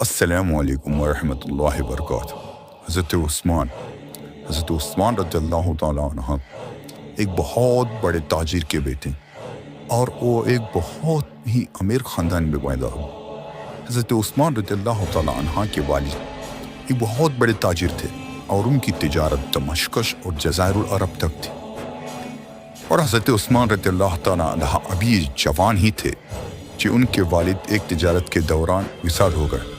السلام علیکم ورحمۃ اللہ وبرکاتہ۔ حضرت عثمان رضی اللہ تعالیٰ عنہ ایک بہت بڑے تاجر کے بیٹے اور وہ ایک بہت ہی امیر خاندان میں پیدا ہوئے۔ حضرت عثمان رضی اللہ تعالیٰ عنہ کے والد ایک بہت بڑے تاجر تھے اور ان کی تجارت دمشق اور جزائر العرب تک تھی، اور حضرت عثمان رضی اللہ تعالیٰ عنہ ابھی جوان ہی تھے کہ ان کے والد ایک تجارت کے دوران وصال ہو گئے،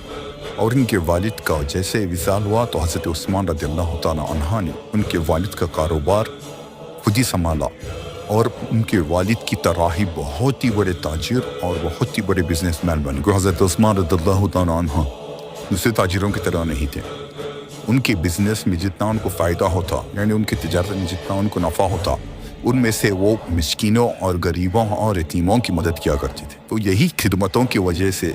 اور ان کے والد کا جیسے وصال ہوا تو حضرت عثمان رضی اللہ تعالیٰ عنہ نے ان کے والد کا کاروبار خود ہی سنبھالا، اور ان کے والد کی طرح ہی بہت ہی بڑے تاجر اور بہت ہی بڑے بزنس مین بن گئے۔ حضرت عثمان رضی اللہ تعالیٰ عنہ دوسرے تاجروں کی طرح نہیں تھے۔ ان کے بزنس میں جتنا ان کو فائدہ ہوتا، یعنی ان کی تجارت میں جتنا ان کو نفع ہوتا، ان میں سے وہ مسکینوں اور غریبوں اور یتیموں کی مدد کیا کرتے تھے۔ تو یہی خدمتوں کی وجہ سے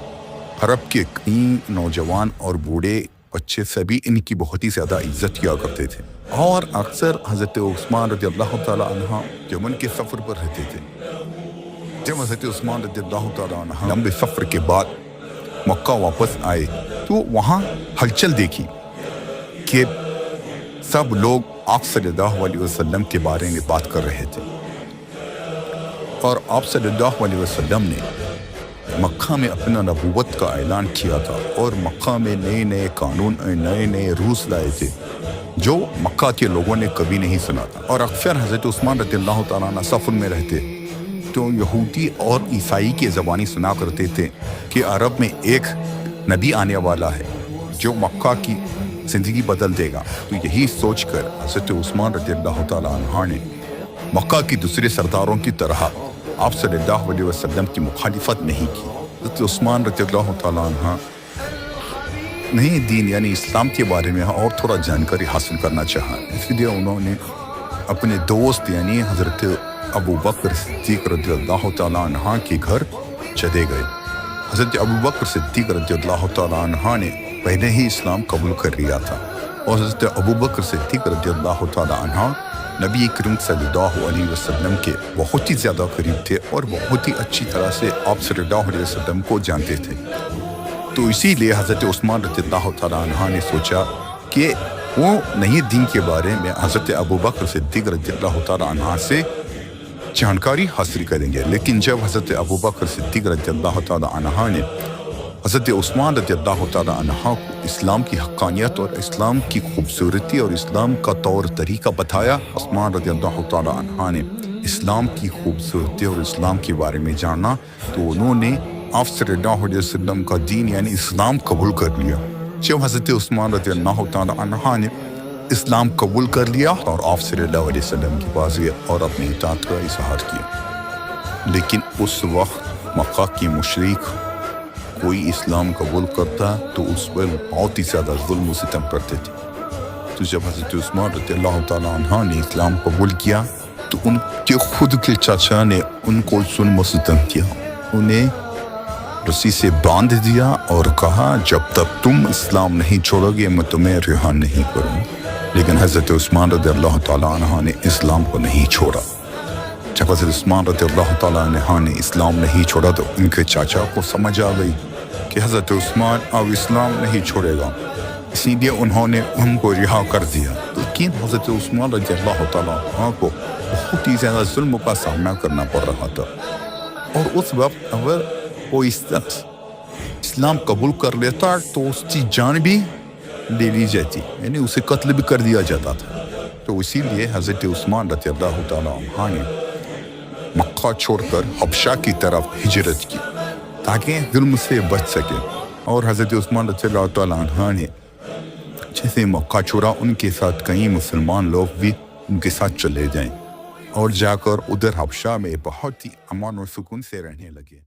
عرب کے کئی نوجوان اور بوڑھے بچے سبھی ان کی بہت ہی زیادہ عزت کیا کرتے تھے، اور اکثر حضرت عثمان رضی اللہ تعالیٰ عنہ یمن کے سفر پر رہتے تھے۔ جب حضرت عثمان رضی اللہ تعالیٰ عنہ لمبے سفر کے بعد مکہ واپس آئے تو وہاں ہلچل دیکھی کہ سب لوگ آپ صلی اللہ علیہ وسلم کے بارے میں بات کر رہے تھے، اور آپ صلی اللہ علیہ وسلم نے مکہ میں اپنا نبوت کا اعلان کیا تھا، اور مکہ میں نئے نئے قانون نئے نئے رولز لائے تھے جو مکہ کے لوگوں نے کبھی نہیں سنا تھا۔ اور اکثر حضرت عثمان رضی اللہ تعالیٰ عنہ سفر میں رہتے تو یہودی اور عیسائی کی زبانی سنا کرتے تھے کہ عرب میں ایک نبی آنے والا ہے جو مکہ کی زندگی بدل دے گا۔ تو یہی سوچ کر حضرت عثمان رضی اللہ تعالیٰ عنہ نے مکہ کی دوسرے سرداروں کی طرح آپ صلی اللہ علیہ وسلم کی مخالفت نہیں کی۔ حضرت عثمان رضی اللہ تعالیٰ عنہ نئے دین یعنی اسلام کے بارے میں اور تھوڑا جانکاری حاصل کرنا چاہا، اس لیے انہوں نے اپنے دوست یعنی حضرت ابو بکر صدیق رضی اللہ تعالیٰ عنہ کے گھر چلے گئے۔ حضرت ابو بکر صدیق رضی اللہ تعالیٰ عنہ نے پہلے ہی اسلام قبول کر لیا تھا، اور حضرت ابو بکر صدیق رضی اللہ تعالیٰ عنہ نبی کریم صلی اللہ علیہ وسلم کے بہت ہی زیادہ قریب تھے اور بہت ہی اچھی طرح سے آپ صلی اللہ علیہ وسلم کو جانتے تھے۔ تو اسی لیے حضرت عثمان رضی اللہ تعالیٰ عنہ نے سوچا کہ وہ نئے دین کے بارے میں حضرت ابو بکر صدیق رضی اللہ تعالیٰ عنہ سے جانکاری حاصل کریں گے۔ لیکن جب حضرت ابو بکر صدیق رضی اللہ تعالیٰ عنہ نے حضرت عثمان رضی اللہ تعالیٰ عنہ کو اسلام کی حقانیت اور اسلام کی خوبصورتی اور اسلام کا طور طریقہ بتایا، عثمان رضی اللہ تعالیٰ عنہ نے اسلام کی خوبصورتی اور اسلام کے بارے میں جانا، تو انہوں نے آپ صلی اللہ علیہ وسلم کا دین یعنی اسلام قبول کر لیا۔ جب حضرت عثمان رضی اللہ تعالیٰ عنہ نے اسلام قبول کر لیا اور آپ صلی اللہ علیہ وسلم کی بات اور اپنی اطاعت کا اظہار کیا، لیکن اس وقت مکہ کے مشرک کوئی اسلام قبول کرتا تو اس پر بہت ہی زیادہ ظلم و ستم کرتے تھے۔ تو جب حضرت عثمان رضی اللہ تعالیٰ عنہ نے اسلام قبول کیا تو ان کے خود کے چاچا نے ان کو ظلم و ستم کیا، انہیں رسی سے باندھ دیا اور کہا جب تک تم اسلام نہیں چھوڑو گے میں تمہیں رہا نہیں کروں۔ لیکن حضرت عثمان رضی اللہ تعالیٰ عنہ نے اسلام کو نہیں چھوڑا۔ جب حضرت عثمان رضی اللہ تعالیٰ عنہ نے اسلام نہیں چھوڑا تو ان کے چاچا کو سمجھ آ گئی کہ حضرت عثمان اب اسلام نہیں چھوڑے گا، اسی لیے انہوں نے ان کو رہا کر دیا۔ لیکن حضرت عثمان رضی اللہ تعالیٰ عنہ کو بہت ہی زیادہ ظلم کا سامنا کرنا پڑ رہا تھا، اور اس وقت اگر کوئی شخص اسلام قبول کر لیتا تو اس کی جان بھی لے لی جاتی، یعنی اسے قتل بھی کر دیا جاتا تھا۔ تو اسی لیے حضرت عثمان رضی اللہ تعالیٰ عنہ نے مکہ چھوڑ کر حبشہ کی طرف ہجرت کی تاکہ ظلم سے بچ سکے، اور حضرت عثمان رضی اللہ تعالیٰ عنہ نے جیسے مکہ چھوڑا ان کے ساتھ کئی مسلمان لوگ بھی ان کے ساتھ چلے جائیں، اور جا کر ادھر حبشہ میں بہت ہی امن و سکون سے رہنے لگے۔